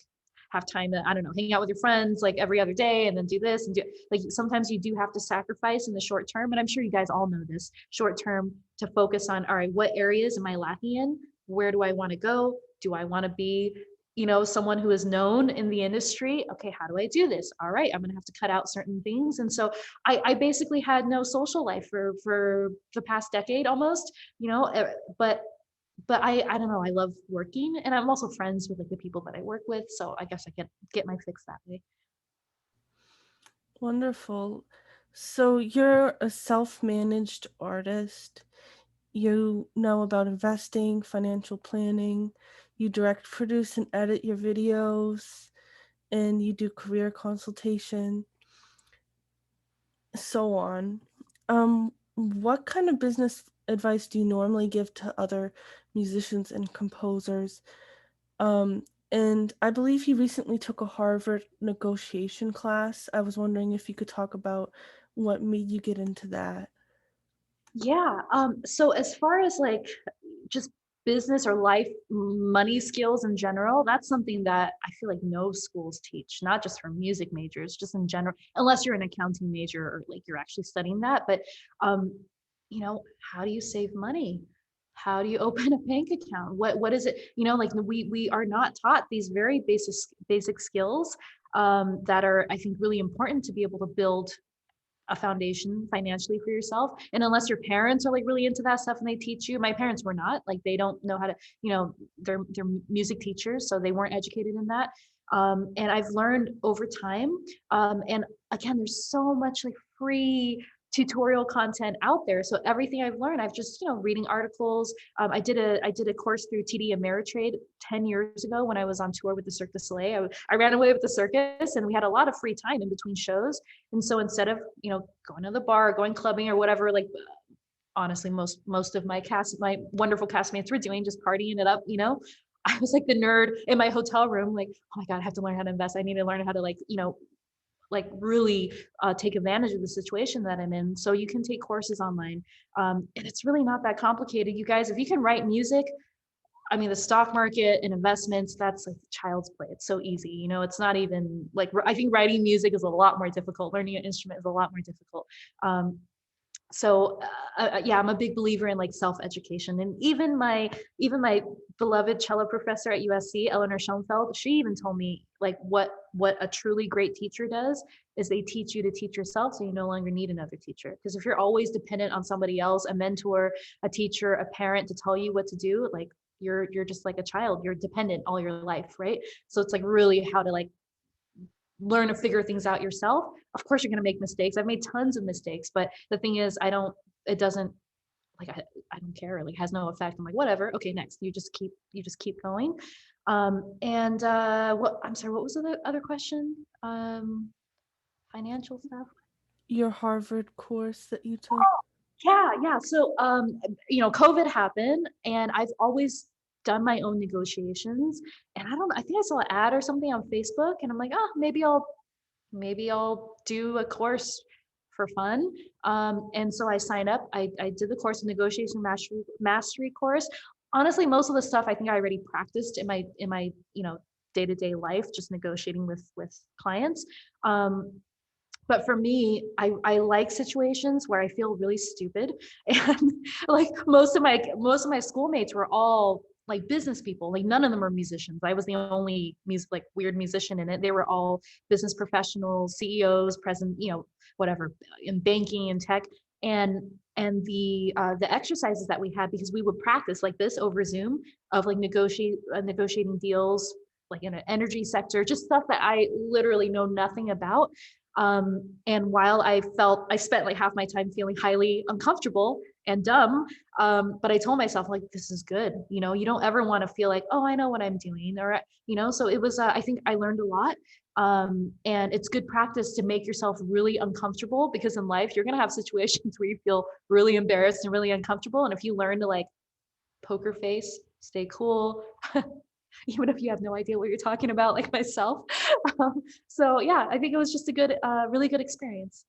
have time to, I don't know, hang out with your friends like every other day and then do this and do, like, sometimes you do have to sacrifice in the short term. And I'm sure you guys all know this, short term, to focus on, all right, what areas am I lacking in? Where do I want to go? Do I want to be, someone who is known in the industry. Okay, how do I do this? All right, I'm gonna have to cut out certain things. And so I basically had no social life for the past decade almost, but I don't know, I love working, and I'm also friends with like the people that I work with. So I guess I can get my fix that way.
Wonderful. So you're a self-managed artist. You know about investing, financial planning. You direct, produce, and edit your videos, and you do career consultation, so on. What kind of business advice do you normally give to other musicians and composers? Um, and I believe you recently took a Harvard negotiation class. I was wondering if you could talk about what made you get into that.
Yeah. So as far as like just business or life money skills in general, that's something that I feel like no schools teach, not just for music majors, just in general, unless you're an accounting major or like you're actually studying that. But um, how do you save money? How do you open a bank account? What is it? Like we are not taught these very basic skills that are, I think, really important to be able to build a foundation financially for yourself. And unless your parents are like really into that stuff and they teach you, my parents were not, like they don't know how to, they're music teachers, so they weren't educated in that. And I've learned over time. And again, there's so much like free tutorial content out there. So everything I've learned, I've just, reading articles. I did a course through TD Ameritrade 10 years ago when I was on tour with the Cirque du Soleil. I ran away with the circus, and we had a lot of free time in between shows. And so instead of, going to the bar, going clubbing or whatever, like honestly, most of my wonderful castmates were doing, just partying it up, I was like the nerd in my hotel room, like, oh my God, I have to learn how to invest. I need to learn how to like really take advantage of the situation that I'm in. So you can take courses online. And it's really not that complicated. You guys, if you can write music, I mean, the stock market and investments, that's like child's play. It's so easy. It's not even like, I think writing music is a lot more difficult. Learning an instrument is a lot more difficult. Um, yeah, I'm a big believer in like self-education. And even my beloved cello professor at USC, Eleanor Schoenfeld, she even told me like what a truly great teacher does is they teach you to teach yourself, so you no longer need another teacher. Because if you're always dependent on somebody else, a mentor, a teacher, a parent to tell you what to do, like you're just like a child. You're dependent all your life, right? So it's like really how to like learn to figure things out yourself. Of course, you're going to make mistakes. I've made tons of mistakes, but the thing is, it doesn't like, I don't care. Like has no effect. I'm like, whatever. Okay, next. You just keep going. And I'm sorry, what was the other question? Financial stuff.
Your Harvard course that you took?
Yeah. So, COVID happened, and I've always done my own negotiations. And I think I saw an ad or something on Facebook, and I'm like, oh, maybe I'll do a course for fun. And so I signed up. I did the course, negotiation mastery course. Honestly, most of the stuff I think I already practiced in my day-to-day life, just negotiating with clients. But for me, I like situations where I feel really stupid. And like most of my schoolmates were all like business people. Like none of them were musicians. I was the only like weird musician in it. They were all business professionals, CEOs, present, whatever, in banking and tech. And the exercises that we had, because we would practice like this over Zoom, of like negotiating deals like in an energy sector, just stuff that I literally know nothing about. And while I spent like half my time feeling highly uncomfortable and dumb, but I told myself like, this is good. You don't ever want to feel like, oh, I know what I'm doing, or so it was. I think I learned a lot, and it's good practice to make yourself really uncomfortable, because in life you're gonna have situations where you feel really embarrassed and really uncomfortable, and if you learn to like poker face, stay cool, even if you have no idea what you're talking about, like myself. So yeah, I think it was just a good, really good experience.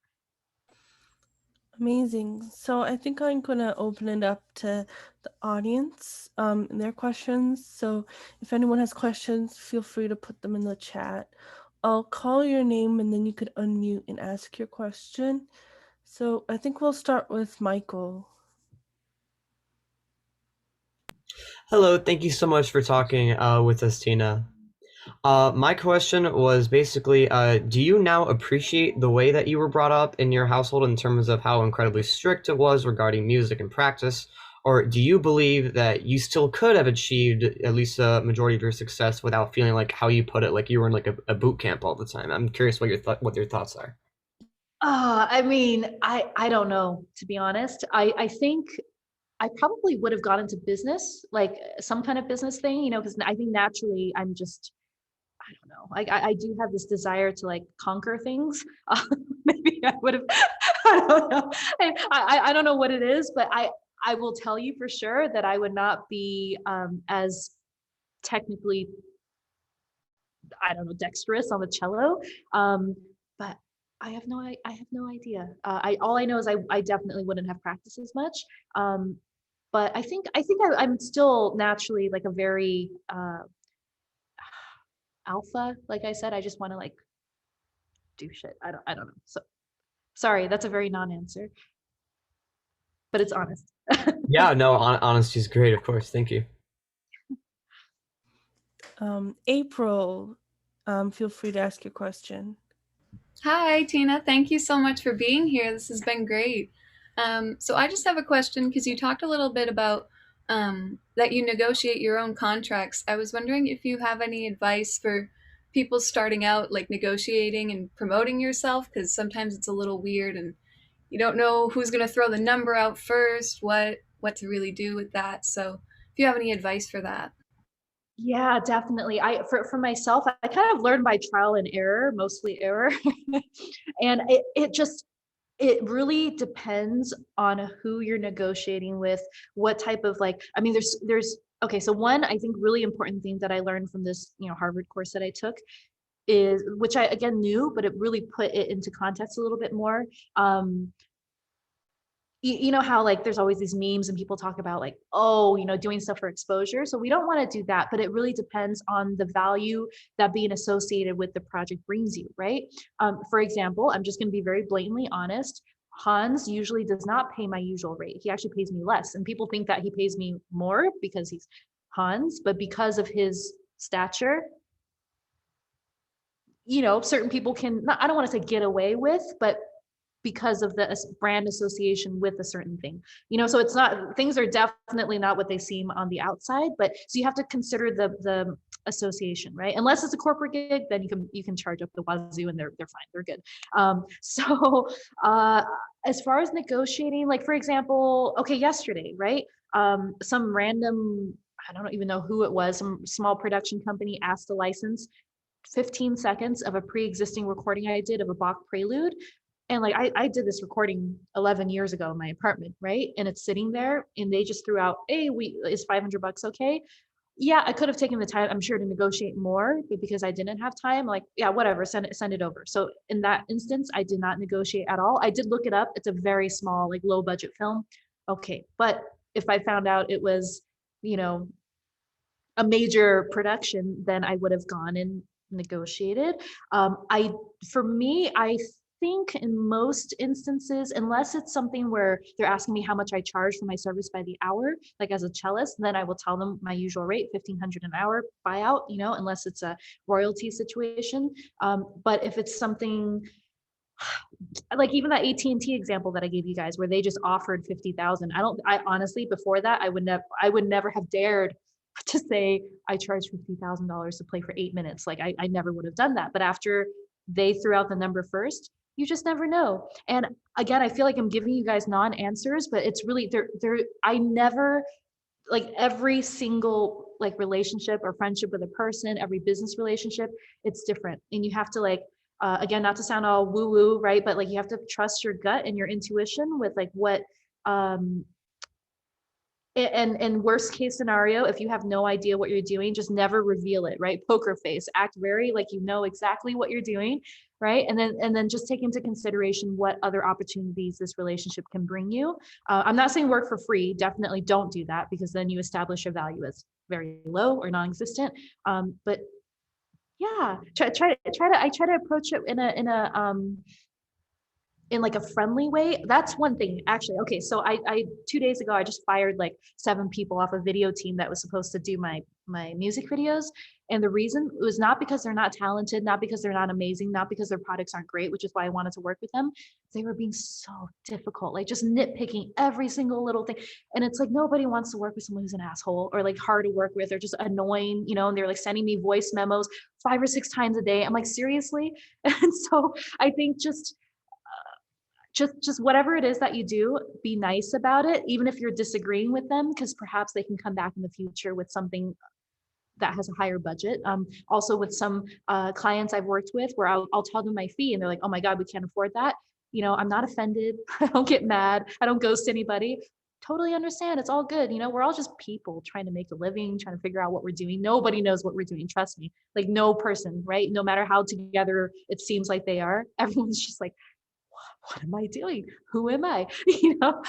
Amazing. So I think I'm gonna open it up to the audience, and their questions. So if anyone has questions, feel free to put them in the chat. I'll call your name and then you could unmute and ask your question. So I think we'll start with Michael.
Hello, thank you so much for talking with us, Tina. My question was basically, do you now appreciate the way that you were brought up in your household in terms of how incredibly strict it was regarding music and practice? Or do you believe that you still could have achieved at least a majority of your success without feeling like how you put it, like you were in like a boot camp all the time? I'm curious what what your thoughts are.
I mean, I don't know, to be honest. I think I probably would have got into business, like some kind of business thing, because I think naturally I'm just, I don't know. I do have this desire to like conquer things. Maybe I would have, I don't know. I don't know what it is, but I will tell you for sure that I would not be as technically, I don't know, dexterous on the cello. But I have no idea. All I know is I definitely wouldn't have practiced as much. But I'm still naturally like a very alpha. Like I said, I just want to like do shit. I don't know. So sorry, that's a very non-answer, but it's honest.
Yeah, no, honesty is great, of course. Thank you.
April, feel free to ask your question.
Hi, Tina. Thank you so much for being here. This has been great. So I just have a question because you talked a little bit about that you negotiate your own contracts. I was wondering if you have any advice for people starting out, like negotiating and promoting yourself, because sometimes it's a little weird and you don't know who's going to throw the number out first, what to really do with that. So if you have any advice for that.
Yeah, definitely. For myself, I kind of learned by trial and error, mostly error. And it really depends on who you're negotiating with, what type of like, I mean, there's okay, so one I think really important thing that I learned from this, Harvard course that I took is, which I again knew, but it really put it into context a little bit more. You know how like there's always these memes and people talk about like, oh, doing stuff for exposure. So we don't want to do that, but it really depends on the value that being associated with the project brings you, right? For example, I'm just going to be very blatantly honest. Hans usually does not pay my usual rate. He actually pays me less. And people think that he pays me more because he's Hans, but because of his stature, certain people can, I don't want to say get away with, but because of the brand association with a certain thing, so it's not, things are definitely not what they seem on the outside, but so you have to consider the association, right? Unless it's a corporate gig, then you can charge up the wazoo and they're fine, they're good. So as far as negotiating, like for example, okay, yesterday, right? Some random, I don't even know who it was, some small production company asked a license 15 seconds of a pre-existing recording I did of a Bach prelude. And like I did this recording 11 years ago in my apartment, right? And it's sitting there, and they just threw out, "Hey, is $500 okay?" Yeah, I could have taken the time, I'm sure, to negotiate more, but because I didn't have time, like, yeah, whatever, send it over. So in that instance, I did not negotiate at all. I did look it up. It's a very small, like low budget film. Okay, but if I found out it was, you know, a major production, then I would have gone and negotiated. For me, I think in most instances, unless it's something where they're asking me how much I charge for my service by the hour, like as a cellist, then I will tell them my usual rate, 1,500 an hour buyout, unless it's a royalty situation. But if it's something like even that AT&T example that I gave you guys, where they just offered 50,000, I honestly, before that, I would never have dared to say I charge $50,000 to play for 8 minutes. Like I never would have done that. But after they threw out the number first, you just never know. And again, I feel like I'm giving you guys non-answers, but it's really I never, like every single like relationship or friendship with a person, every business relationship, it's different. And you have to like, again, not to sound all woo woo, right? But like you have to trust your gut and your intuition with like what, and worst case scenario, if you have no idea what you're doing, just never reveal it, right? Poker face, act very like you know exactly what you're doing, right? And then just take into consideration what other opportunities this relationship can bring you. I'm not saying work for free. Definitely don't do that, because then you establish your value as very low or non-existent. But yeah, I try to approach it in like a friendly way. That's one thing, actually. Okay, so I 2 days ago I just fired like 7 people off a video team that was supposed to do my music videos, And the reason was not because they're not talented, not because they're not amazing, not because their products aren't great, which is why I wanted to work with them. They were being so difficult, like just nitpicking every single little thing. And it's like, nobody wants to work with someone who's an asshole or like hard to work with or just annoying, you know, and they're like sending me voice memos 5 or 6 times a day. I'm like, seriously? And so I think just whatever it is that you do, be nice about it, even if you're disagreeing with them, because perhaps they can come back in the future with something that has a higher budget. Also with some clients I've worked with where I'll tell them my fee and they're like, oh my God, we can't afford that. You know, I'm not offended. I don't get mad. I don't ghost anybody. Totally understand. It's all good. You know, we're all just people trying to make a living, trying to figure out what we're doing. Nobody knows what we're doing. Trust me. Like no person, right? No matter how together it seems like they are, everyone's just like, what am I doing? Who am I? You know?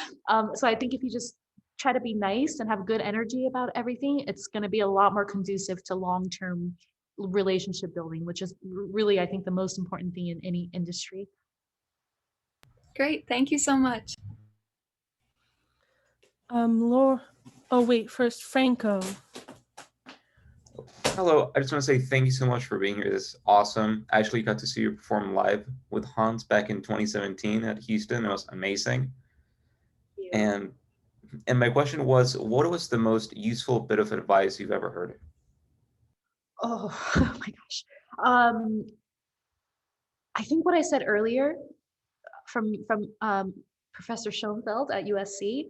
So I think if you just try to be nice and have good energy about everything, it's going to be a lot more conducive to long-term relationship building, which is really, I think, the most important thing in any industry.
Great. Thank you so much.
Laura. Oh wait, first Franco.
Hello, I just want to say thank you so much for being here. This is awesome. I actually got to see you perform live with Hans back in 2017 at Houston. It was amazing. And my question was, what was the most useful bit of advice you've ever heard?
Oh, oh my gosh. I think what I said earlier from Professor Schoenfeld at USC,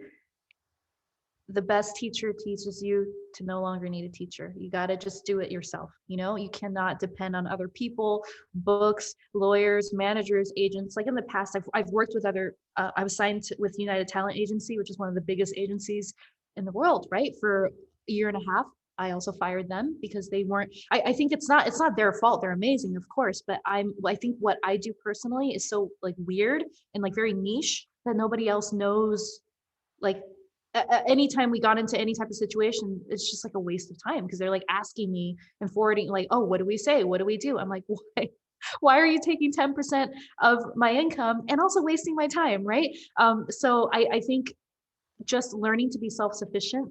the best teacher teaches you to no longer need a teacher. You got to just do it yourself. You know, you cannot depend on other people, books, lawyers, managers, agents. Like in the past, I've worked with other, I was signed with United Talent Agency, which is one of the biggest agencies in the world, right? For a year and a half. I also fired them because they weren't, I think it's not their fault. They're amazing, of course, but I think what I do personally is so like weird and like very niche that nobody else knows. Like anytime we got into any type of situation, it's just like a waste of time because they're like asking me and forwarding like, oh, what do we say? What do we do? I'm like, why are you taking 10% of my income and also wasting my time, right? So I think just learning to be self-sufficient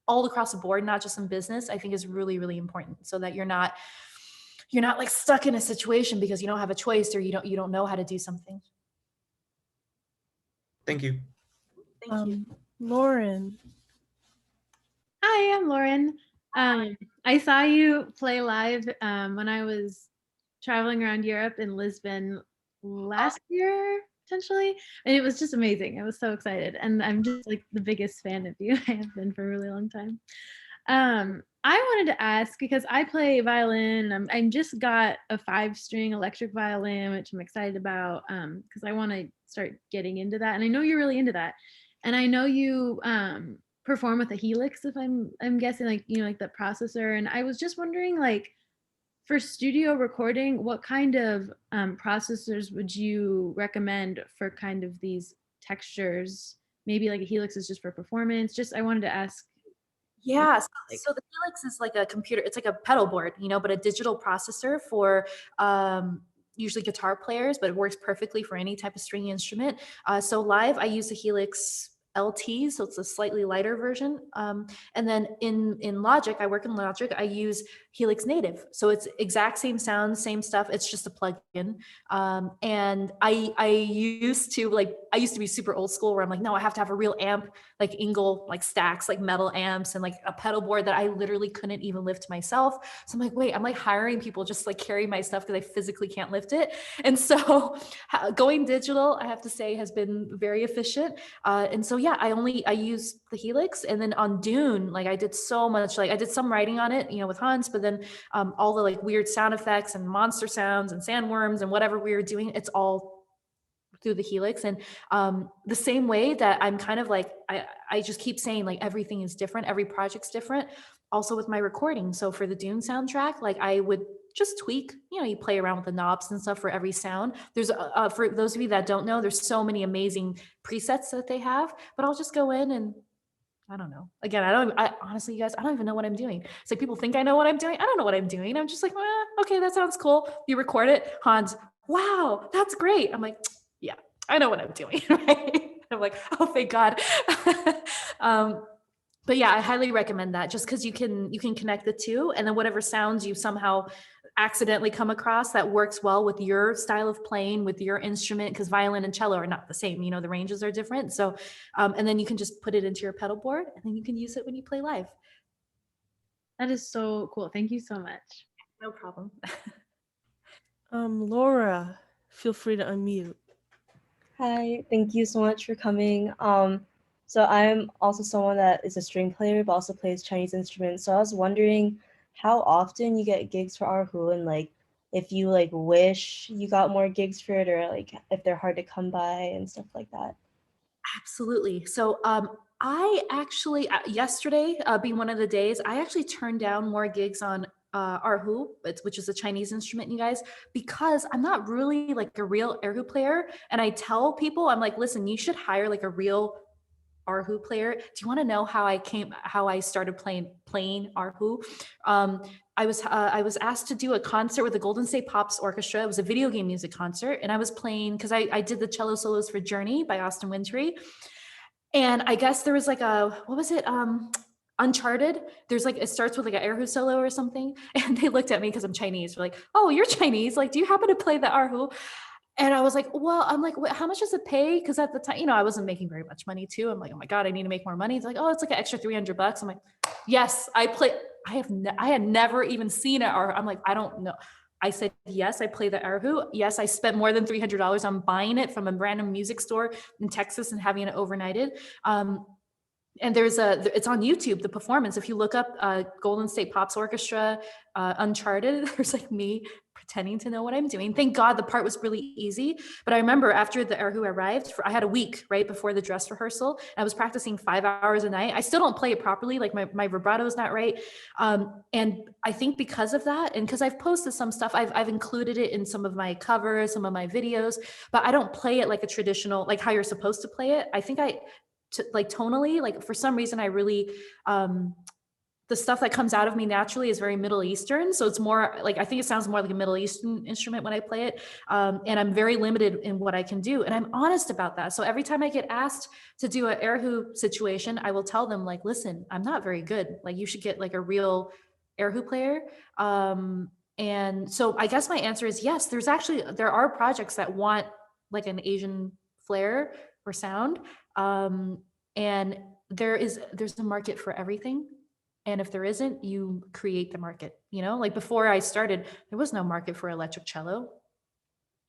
all across the board, not just in business, I think is really, really important so that you're not like stuck in a situation because you don't have a choice or you don't know how to do something.
Thank you.
Thank you.
Lauren.
Hi, I'm Lauren. I saw you play live when I was traveling around Europe in Lisbon last year, potentially, and it was just amazing. I was so excited, and I'm just like the biggest fan of you. I have been for a really long time. I wanted to ask because I play violin. I just got a 5-string electric violin, which I'm excited about because I want to start getting into that, and I know you're really into that. And I know you perform with a helix, if I'm guessing, like, you know, like the processor. And I was just wondering, like, for studio recording, what kind of processors would you recommend for kind of these textures? Maybe like a helix is just for performance. Just I wanted to ask.
Yeah, so the helix is like a computer. It's like a pedal board, you know, but a digital processor for usually guitar players, but it works perfectly for any type of string instrument. So live, I use the Helix LT, so it's a slightly lighter version. And then in Logic, I work in Logic, I use Helix Native. So it's exact same sound, same stuff. It's just a plugin. And I used to be super old school where I'm like, no, I have to have a real amp, like Ingle, like stacks, like metal amps and like a pedal board that I literally couldn't even lift myself. So I'm like, wait, I'm like hiring people just to like carry my stuff because I physically can't lift it. And so going digital, I have to say, has been very efficient. And so, yeah, I use the Helix. And then on Dune, like I did so much, like I did some writing on it, you know, with Hans, but then all the like weird sound effects and monster sounds and sandworms and whatever we were doing, it's all through the Helix. And the same way that I'm kind of like, I just keep saying like everything is different, every project's different. Also with my recording. So for the Dune soundtrack, like I would just tweak, you know, you play around with the knobs and stuff for every sound. There's for those of you that don't know, there's so many amazing presets that they have, but I'll just go in and I don't know. Again, I honestly, you guys, I don't even know what I'm doing. It's like people think I know what I'm doing. I don't know what I'm doing. I'm just like, okay, that sounds cool. You record it. Hans, wow, that's great. I'm like, yeah, I know what I'm doing. Right? I'm like, oh, thank God. But yeah, I highly recommend that, just because you can connect the two, and then whatever sounds you somehow accidentally come across that works well with your style of playing, with your instrument, because violin and cello are not the same, you know, the ranges are different. So and then you can just put it into your pedal board, and then you can use it when you play live.
That is so cool. Thank you so much.
No problem.
Laura, feel free to unmute.
Hi, thank you so much for coming. So I'm also someone that is a string player, but also plays Chinese instruments. So I was wondering how often you get gigs for erhu, and like if you like wish you got more gigs for it, or like if they're hard to come by and stuff like that.
Absolutely. So I actually, yesterday being one of the days, I actually turned down more gigs on erhu, which is a Chinese instrument, you guys, because I'm not really like a real erhu player. And I tell people, I'm like, listen, you should hire like a real erhu player. Do you want to know how I started playing erhu? I was asked to do a concert with the Golden State Pops Orchestra. It was a video game music concert, and I was playing because I did the cello solos for Journey by Austin Wintory, and I guess there was like a, what was it? Uncharted. There's like, it starts with like an erhu solo or something, and they looked at me because I'm Chinese. They're like, "Oh, you're Chinese. Like, do you happen to play the erhu?" And I was like, well, I'm like, how much does it pay? Because at the time, you know, I wasn't making very much money too. I'm like, oh my God, I need to make more money. It's like, oh, it's like an extra $300. I'm like, yes, I had never even seen it. Or I'm like, I don't know. I said, yes, I play the erhu. Yes, I spent more than $300 on buying it from a random music store in Texas and having it overnighted. And it's on YouTube, the performance. If you look up Golden State Pops Orchestra, Uncharted, there's like me pretending to know what I'm doing. Thank God the part was really easy. But I remember after the erhu arrived, I had a week right before the dress rehearsal. I was practicing 5 hours a night. I still don't play it properly. Like my vibrato is not right. And I think because of that, and because I've posted some stuff, I've included it in some of my covers, some of my videos, but I don't play it like a traditional, like how you're supposed to play it. I think like tonally, like for some reason I really the stuff that comes out of me naturally is very Middle Eastern, so it's more like, I think it sounds more like a Middle Eastern instrument when I play it, and I'm very limited in what I can do, and I'm honest about that. So every time I get asked to do an erhu situation, I will tell them like, listen, I'm not very good, like you should get like a real erhu player. And so I guess my answer is yes, there are projects that want like an Asian flair or sound. And there's a market for everything. And if there isn't, you create the market, you know, like before I started, there was no market for electric cello,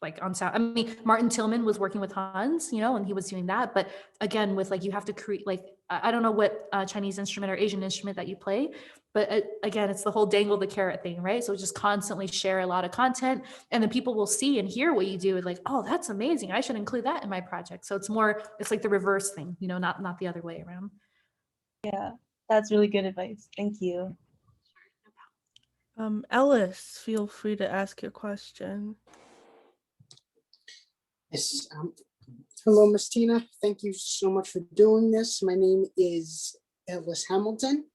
like on sound. I mean, Martin Tillman was working with Hans, you know, and he was doing that. But again, with like, you have to create, like, I don't know what Chinese instrument or Asian instrument that you play, but again, it's the whole dangle the carrot thing, right? So just constantly share a lot of content, and then people will see and hear what you do, and like, oh, that's amazing, I should include that in my project. So it's like the reverse thing, you know, not the other way around.
Yeah, that's really good advice. Thank you.
Ellis, feel free to ask your question.
Yes. Hello, Miss Tina. Thank you so much for doing this. My name is Ellis Hamilton.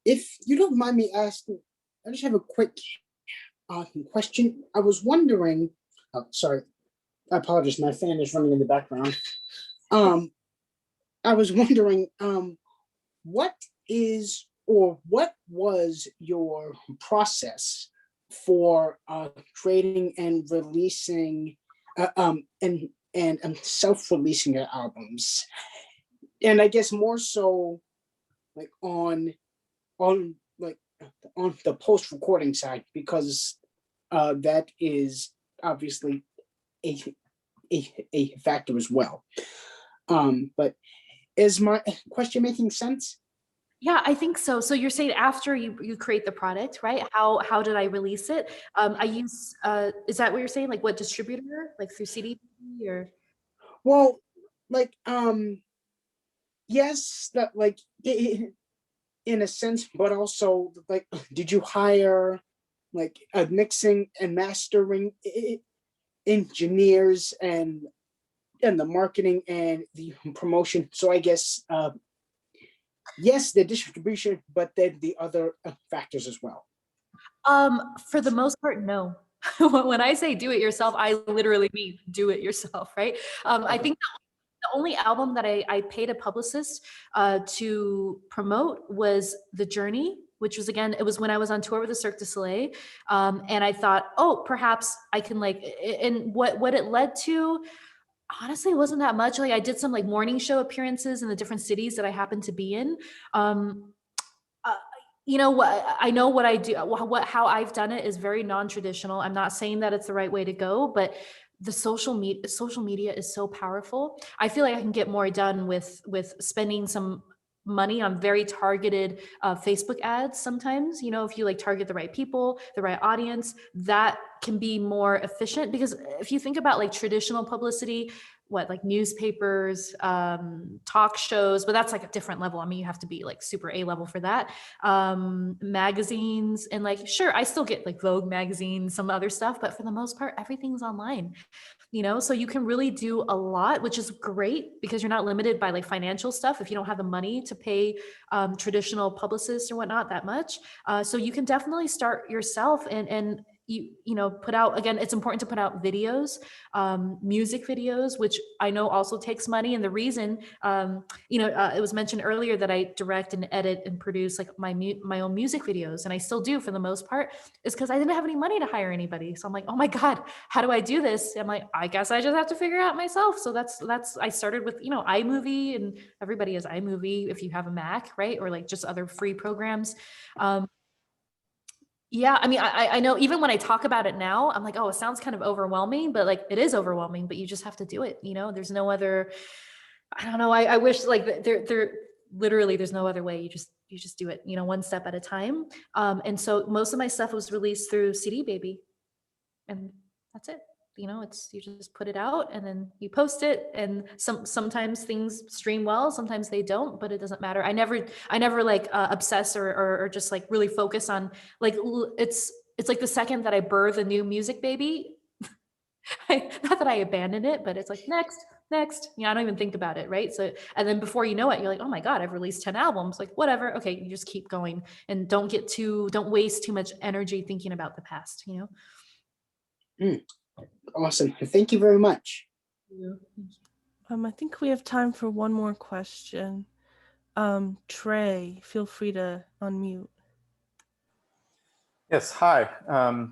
If you don't mind me asking, I just have a quick question. I was wondering, sorry, I apologize, my fan is running in the background. I was wondering, what was your process for creating and releasing and self-releasing your albums, and I guess more so like on the post-recording side, because that is obviously a factor as well. But is my question making sense?
Yeah, I think so. So you're saying after you create the product, right? How did I release it? I use is that what you're saying? Like what distributor? Like through CD or?
Well, like yes, that like in a sense, but also like, did you hire like a mixing and mastering engineers and the marketing and the promotion? So I guess yes, the distribution, but then the other factors as well.
For the most part, no. When I say do it yourself, I literally mean do it yourself, right? I think The only album that I paid a publicist to promote was The Journey, which was, again, it was when I was on tour with the Cirque du Soleil. And I thought, oh, perhaps I can like, and what it led to, honestly, it wasn't that much. Like I did some like morning show appearances in the different cities that I happened to be in. You know what, I know what I do, how I've done it is very non-traditional. I'm not saying that it's the right way to go, but the social media is so powerful. I feel like I can get more done with spending some money on very targeted Facebook ads sometimes. You know, if you like target the right people, the right audience, that can be more efficient. Because if you think about like traditional publicity, what, like newspapers, talk shows, but that's like a different level. I mean, you have to be like super A level for that. Magazines, and like, sure, I still get like Vogue magazine, some other stuff, but for the most part, everything's online, you know? So you can really do a lot, which is great because you're not limited by like financial stuff if you don't have the money to pay traditional publicists or whatnot that much. So you can definitely start yourself and you know, put out, again, it's important to put out videos, music videos, which I know also takes money. And the reason, you know, it was mentioned earlier that I direct and edit and produce like my own music videos, and I still do for the most part, is because I didn't have any money to hire anybody. So I'm like, oh my God, how do I do this? I'm like, I guess I just have to figure it out myself. So that's, I started with, you know, iMovie, and everybody has iMovie if you have a Mac, right? Or like just other free programs. Yeah, I mean, I know even when I talk about it now, I'm like, oh, it sounds kind of overwhelming, but like it is overwhelming, but you just have to do it. You know, there's no other, I don't know. I wish like there literally there's no other way. You just do it, you know, one step at a time. And so most of my stuff was released through CD Baby, and that's it. You know, it's, you just put it out and then you post it, and sometimes things stream well, sometimes they don't, but it doesn't matter. I never like obsess or just like really focus on like, it's like the second that I birth a new music baby, not that I abandon it, but it's like next, you know, I don't even think about it, right? So, and then before you know it, you're like, oh my God, I've released 10 albums, like whatever. Okay, you just keep going and don't waste too much energy thinking about the past, you know?
Awesome. Thank you very much.
I think we have time for one more question. Trey, feel free to unmute.
Yes, hi.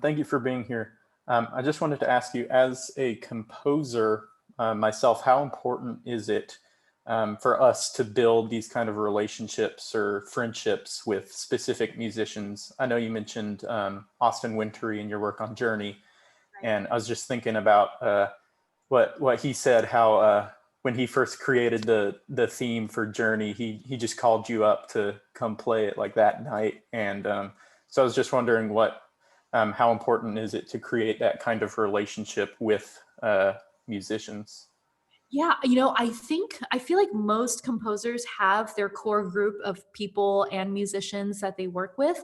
Thank you for being here. I just wanted to ask you, as a composer myself, how important is it for us to build these kind of relationships or friendships with specific musicians? I know you mentioned Austin Wintory in your work on Journey, and I was just thinking about what he said, how when he first created the theme for Journey, he just called you up to come play it like that night. And so I was just wondering how important is it to create that kind of relationship with musicians?
Yeah, you know, I feel like most composers have their core group of people and musicians that they work with.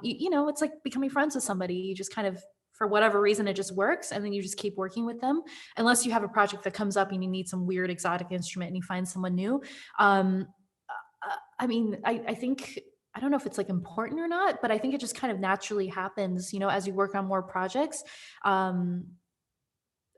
You know, it's like becoming friends with somebody. You just kind of, for whatever reason, it just works, and then you just keep working with them, unless you have a project that comes up and you need some weird exotic instrument and you find someone new. I mean, I think, I don't know if it's like important or not, but I think it just kind of naturally happens, you know, as you work on more projects.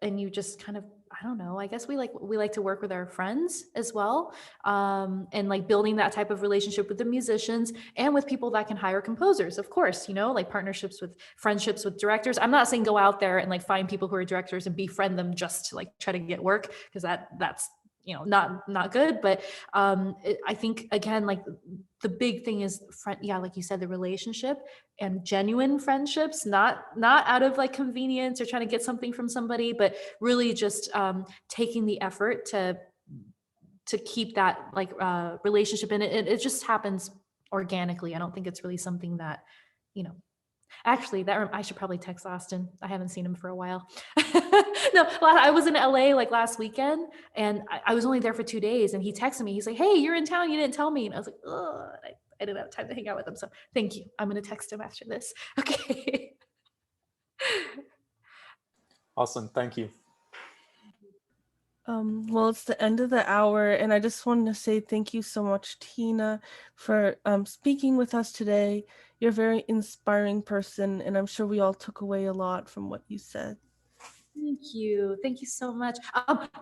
And you just kind of, I don't know, I guess we like to work with our friends as well. And like building that type of relationship with the musicians and with people that can hire composers, of course, you know, like friendships with directors. I'm not saying go out there and like find people who are directors and befriend them just to like try to get work, because that's, you know, not good. But I think, again, like the big thing is like you said, the relationship and genuine friendships, not out of like convenience or trying to get something from somebody, but really just taking the effort to keep that like relationship in it. It just happens organically. I don't think it's really something that, you know. Actually, I should probably text Austin. I haven't seen him for a while. No, I was in LA like last weekend, and I was only there for 2 days, and he texted me. He's like, hey, you're in town. You didn't tell me. And I was like, oh, I didn't have time to hang out with him. So thank you. I'm going to text him after this. Okay.
Awesome. Thank you.
Well, it's the end of the hour, and I just wanted to say thank you so much, Tina, for speaking with us today. You're a very inspiring person, and I'm sure we all took away a lot from what you said.
Thank you. Thank you so much.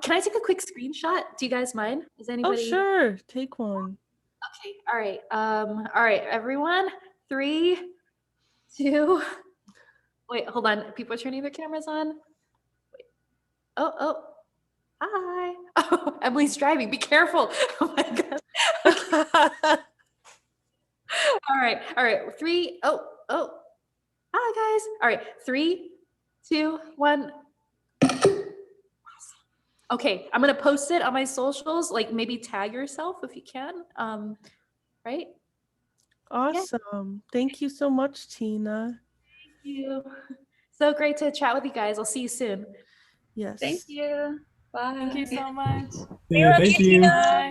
Can I take a quick screenshot? Do you guys mind? Is
Oh,
anybody?
sure. Take one.
Okay. All right. All right, everyone. 3, 2. Wait, hold on. People are turning their cameras on. Wait. Oh. Hi. Oh, Emily's driving. Be careful. Oh my God. Okay. All right. 3. Oh. Hi, guys. All right. 3, 2, 1. Okay, I'm gonna post it on my socials. Like maybe tag yourself if you can. Right?
Awesome. Thank you so much, Tina.
Thank you. So great to chat with you guys. I'll see you soon.
Yes.
Thank you. Bye.
Thank you so much.
Yeah, thank you.
Bye.